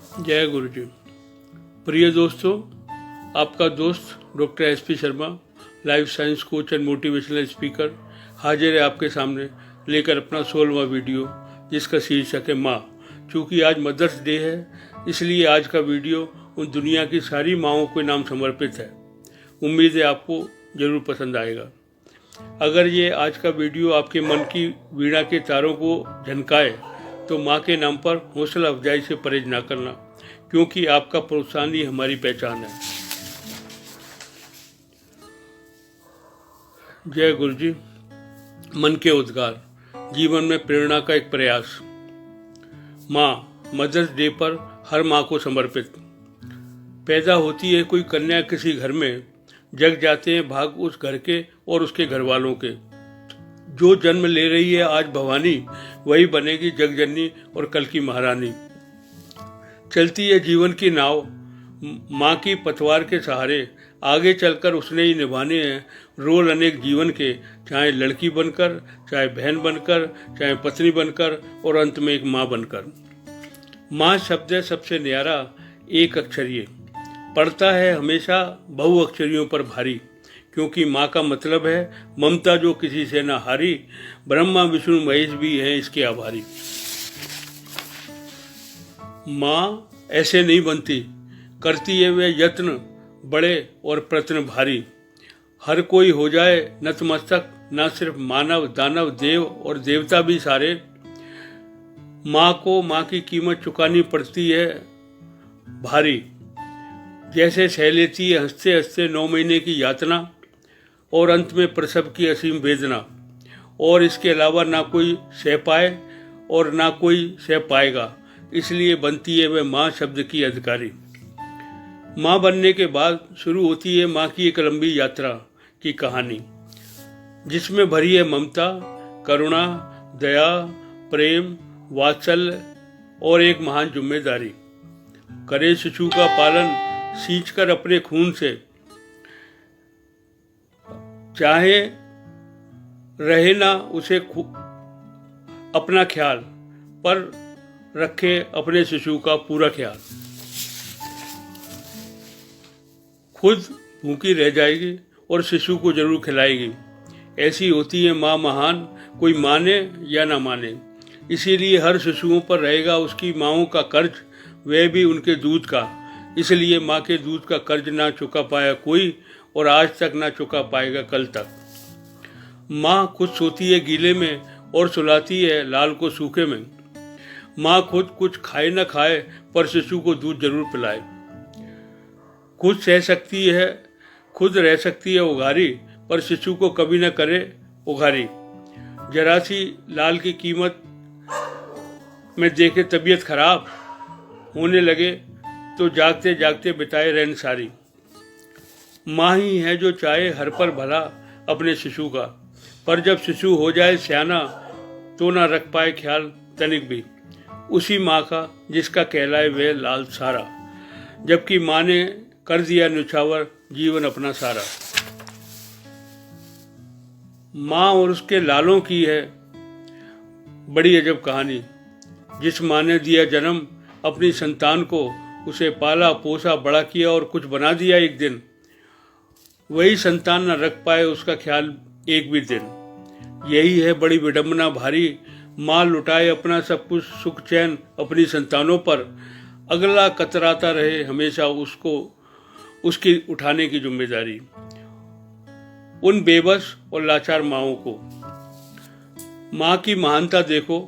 जय गुरु जी। प्रिय दोस्तों, आपका दोस्त doctor SP Sharma, life science coach and motivational speaker, हाजिर है आपके सामने लेकर अपना 16वां वीडियो, जिसका शीर्षक है माँ। चूँकि आज मदर्स डे है, इसलिए आज का वीडियो उन दुनिया की सारी माँओं के नाम समर्पित है। उम्मीद है आपको ज़रूर पसंद आएगा। अगर ये आज का वीडियो आपके मन की वीणा के तारों को झनकाए तो माँ के नाम पर हौसला अफजाई से परहेज ना करना, क्योंकि आपका प्रोत्साहन ही हमारी पहचान है। जय गुरु जी। मन के उद्गार, जीवन में प्रेरणा का एक प्रयास। माँ, मदर्स डे पर हर माँ को समर्पित। पैदा होती है कोई कन्या किसी घर में, जग जाते हैं भाग उस घर के और उसके घर वालों के। जो जन्म ले रही है आज भवानी, वही बनेगी जगजननी और कल की महारानी। चलती है जीवन की नाव माँ की पतवार के सहारे, आगे चलकर उसने ही निभाने हैं रोल अनेक जीवन के, चाहे लड़की बनकर, चाहे बहन बनकर, चाहे पत्नी बनकर और अंत में एक माँ बनकर। माँ शब्द है सबसे न्यारा, एक अक्षरीय, पड़ता है हमेशा बहुअक्षरियों पर भारी, क्योंकि माँ का मतलब है ममता जो किसी से न हारी। ब्रह्मा विष्णु महेश भी हैं इसके आभारी। माँ ऐसे नहीं बनती, करती है वे यत्न बड़े और प्रयत्न भारी। हर कोई हो जाए नतमस्तक, न सिर्फ मानव दानव देव और देवता भी सारे। माँ को माँ की कीमत चुकानी पड़ती है भारी। जैसे सह लेती है हंसते हंसते 9 महीने की यातना और अंत में प्रसव की असीम वेदना, और इसके अलावा ना कोई सह पाए और ना कोई सह पाएगा, इसलिए बनती है वह माँ शब्द की अधिकारी। माँ बनने के बाद शुरू होती है माँ की एक लंबी यात्रा की कहानी, जिसमें भरी है ममता, करुणा, दया, प्रेम, वात्सल्य और एक महान जिम्मेदारी। करे शिशु का पालन सींचकर अपने खून से, चाहे रहे ना उसे अपना ख्याल, पर रखे अपने शिशु का पूरा ख्याल। खुद भूखी रह जाएगी और शिशु को जरूर खिलाएगी। ऐसी होती है माँ महान, कोई माने या ना माने। इसीलिए हर शिशुओं पर रहेगा उसकी माँओं का कर्ज, वह भी उनके दूध का। इसलिए माँ के दूध का कर्ज ना चुका पाया कोई, और आज तक ना चुका पाएगा कल तक। माँ खुद सोती है गीले में और सुलाती है लाल को सूखे में। माँ खुद कुछ खाए न खाए, पर शिशु को दूध जरूर पिलाए। खुद सह सकती है, खुद रह सकती है उघारी, पर शिशु को कभी न करे उघारी। जरा सी लाल की कीमत में देखे तबीयत खराब होने लगे तो जागते जागते बिताए रैन सारी। माँ ही है जो चाहे हर पर भला अपने शिशु का, पर जब शिशु हो जाए सयाना तो ना रख पाए ख्याल तनिक भी उसी माँ का जिसका कहलाए वह लाल सारा। जबकि माँ ने कर दिया न्यौछावर जीवन अपना सारा। माँ और उसके लालों की है बड़ी अजब कहानी। जिस माँ ने दिया जन्म अपनी संतान को, उसे पाला पोसा बड़ा किया और कुछ बना दिया एक दिन, वही संतान न रख पाए उसका ख्याल एक भी दिन। यही है बड़ी विडंबना भारी, माँ लुटाए अपना सब कुछ सुख चैन अपनी संतानों पर, अगला कतराता रहे हमेशा उसको उसकी उठाने की जिम्मेदारी। उन बेबस और लाचार माँओं को माँ की महानता देखो।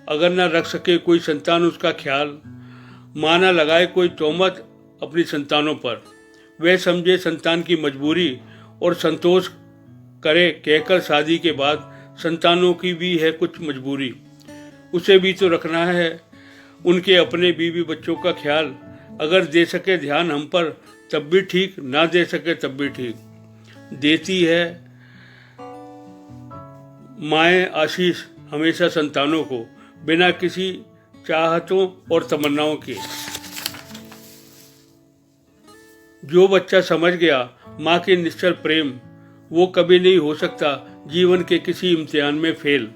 अगर न रख सके कोई संतान उसका ख्याल, माँ न लगाए कोई तोहमत अपनी संतानों पर, वह समझे संतान की मजबूरी और संतोष करे कहकर शादी के बाद संतानों की भी है कुछ मजबूरी। उसे भी तो रखना है उनके अपने बीवी बच्चों का ख्याल। अगर दे सके ध्यान हम पर तब भी ठीक, ना दे सके तब भी ठीक। देती है माएँ आशीष हमेशा संतानों को, बिना किसी चाहतों और तमन्नाओं के। जो बच्चा समझ गया माँ के निश्चल प्रेम, वो कभी नहीं हो सकता जीवन के किसी इम्तिहान में फेल।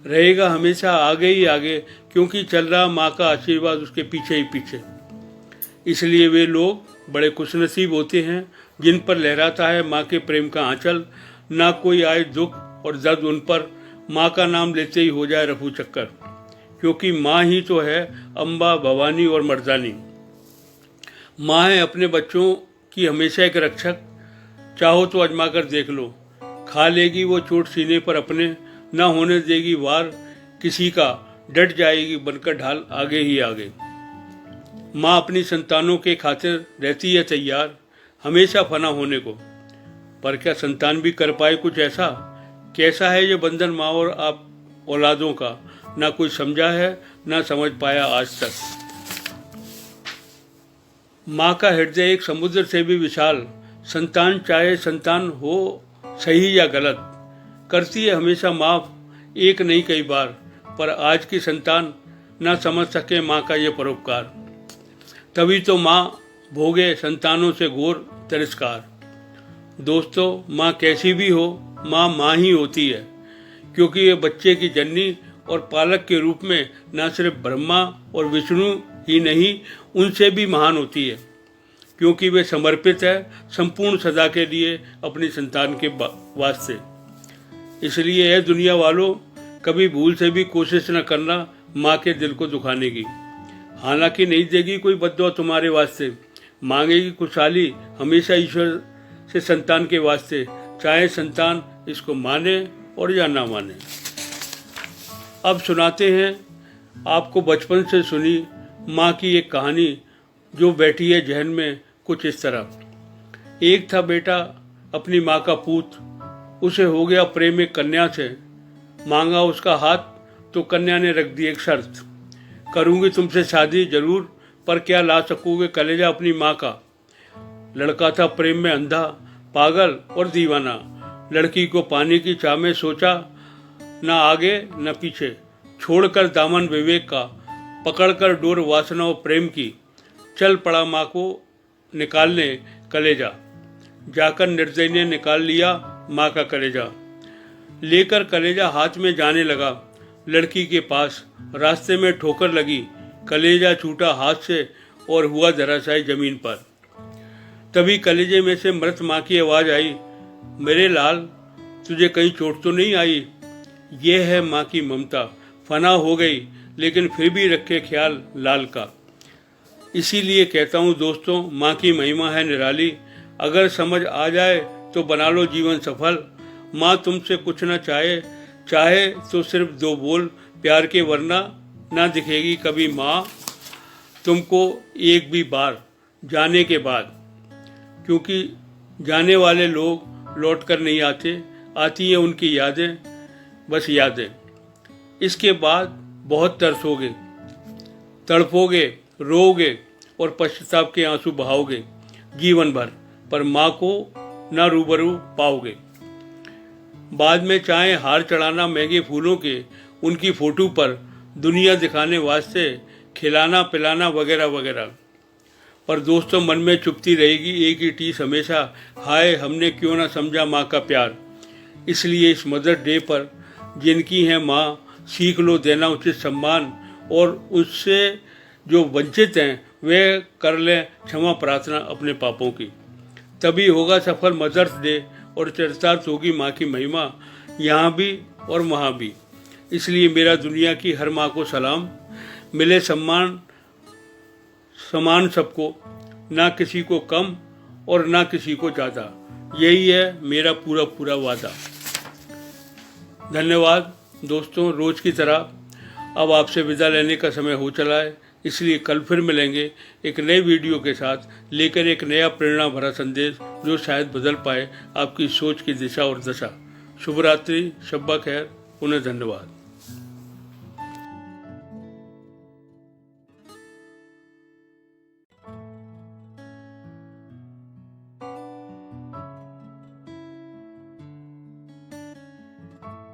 रहेगा हमेशा आगे ही आगे, क्योंकि चल रहा माँ का आशीर्वाद उसके पीछे ही पीछे। इसलिए वे लोग बड़े खुशनसीब होते हैं जिन पर लहराता है माँ के प्रेम का आंचल। ना कोई आए दुख और दर्द उन पर, माँ का नाम लेते ही हो जाए रफू चक्कर। क्योंकि माँ ही तो है अम्बा, भवानी और मर्दानी। माँ है अपने बच्चों की हमेशा एक रक्षक। चाहो तो आजमा कर देख लो, खा लेगी वो चोट सीने पर अपने, ना होने देगी वार किसी का, डट जाएगी बनकर ढाल आगे ही आगे। माँ अपनी संतानों के खातिर रहती है तैयार, हमेशा फना होने को। पर क्या संतान भी कर पाए कुछ ऐसा? कैसा है ये बंधन माँ और आप औलादों का, ना कोई समझा है ना समझ पाया आज तक। माँ का हृदय एक समुद्र से भी विशाल। संतान चाहे संतान हो सही या गलत, करती है हमेशा माफ, एक नहीं कई बार। पर आज की संतान ना समझ सके माँ का ये परोपकार। तभी तो माँ भोगे संतानों से घोर तिरस्कार। दोस्तों, माँ कैसी भी हो, माँ माँ ही होती है। क्योंकि ये बच्चे की जननी और पालक के रूप में न सिर्फ ब्रह्मा और विष्णु ही नहीं, उनसे भी महान होती है। क्योंकि वे समर्पित है संपूर्ण सदा के लिए अपनी संतान के वास्ते। इसलिए है दुनिया वालों, कभी भूल से भी कोशिश न करना माँ के दिल को दुखाने की। हालांकि नहीं देगी कोई बद्दुआ तुम्हारे वास्ते, मांगेगी खुशहाली हमेशा ईश्वर से संतान के वास्ते, चाहे संतान इसको माने और या ना माने। अब सुनाते हैं आपको बचपन से सुनी माँ की एक कहानी जो बैठी है जहन में कुछ इस तरह। एक था बेटा अपनी माँ का पूत, उसे हो गया प्रेम एक कन्या से। मांगा उसका हाथ तो कन्या ने रख दी एक शर्त, करूँगी तुमसे शादी जरूर, पर क्या ला सकोगे कलेजा अपनी माँ का। लड़का था प्रेम में अंधा, पागल और दीवाना। लड़की को पाने की चाह में सोचा न आगे न पीछे, छोड़कर दामन विवेक का, पकड़कर डोर वासना और प्रेम की, चल पड़ा माँ को निकालने कलेजा। जाकर निर्दय ने निकाल लिया माँ का कलेजा। लेकर कलेजा हाथ में जाने लगा लड़की के पास, रास्ते में ठोकर लगी, कलेजा छूटा हाथ से और हुआ धराशायी जमीन पर। तभी कलेजे में से मृत माँ की आवाज आई, मेरे लाल तुझे कहीं चोट तो नहीं आई। ये है माँ की ममता, फना हो गई लेकिन फिर भी रखे ख्याल लाल का। इसीलिए कहता हूँ दोस्तों, माँ की महिमा है निराली। अगर समझ आ जाए तो बना लो जीवन सफल। माँ तुमसे कुछ ना चाहे तो सिर्फ दो बोल प्यार के, वरना ना दिखेगी कभी माँ तुमको एक भी बार जाने के बाद। क्योंकि जाने वाले लोग लौट कर नहीं आते, आती हैं उनकी यादें, बस यादें। इसके बाद बहुत तरसोगे, तड़पोगे, रोओगे और पश्चाताप के आंसू बहाओगे जीवन भर, पर माँ को ना रूबरू पाओगे। बाद में चाहे हार चढ़ाना महंगे फूलों के उनकी फोटो पर, दुनिया दिखाने वास्ते खिलाना पिलाना वगैरह वगैरह। पर दोस्तों मन में चुपती रहेगी एक ही टीस हमेशा, हाय हमने क्यों ना समझा माँ का प्यार। इसलिए इस मदर डे पर जिनकी है माँ, सीख लो देना उचित सम्मान, और उससे जो वंचित हैं वे कर लें क्षमा प्रार्थना अपने पापों की। तभी होगा सफल मदर्स डे और चरितार्थ होगी माँ की महिमा यहाँ भी और वहाँ भी। इसलिए मेरा दुनिया की हर माँ को सलाम, मिले सम्मान समान सबको, ना किसी को कम और ना किसी को ज़्यादा। यही है मेरा पूरा पूरा वादा। धन्यवाद दोस्तों। रोज की तरह अब आपसे विदा लेने का समय हो चला है, इसलिए कल फिर मिलेंगे एक नए वीडियो के साथ, लेकर एक नया प्रेरणा भरा संदेश जो शायद बदल पाए आपकी सोच की दिशा और दशा। शुभ रात्रि, शब्बा खैर, पुनः धन्यवाद।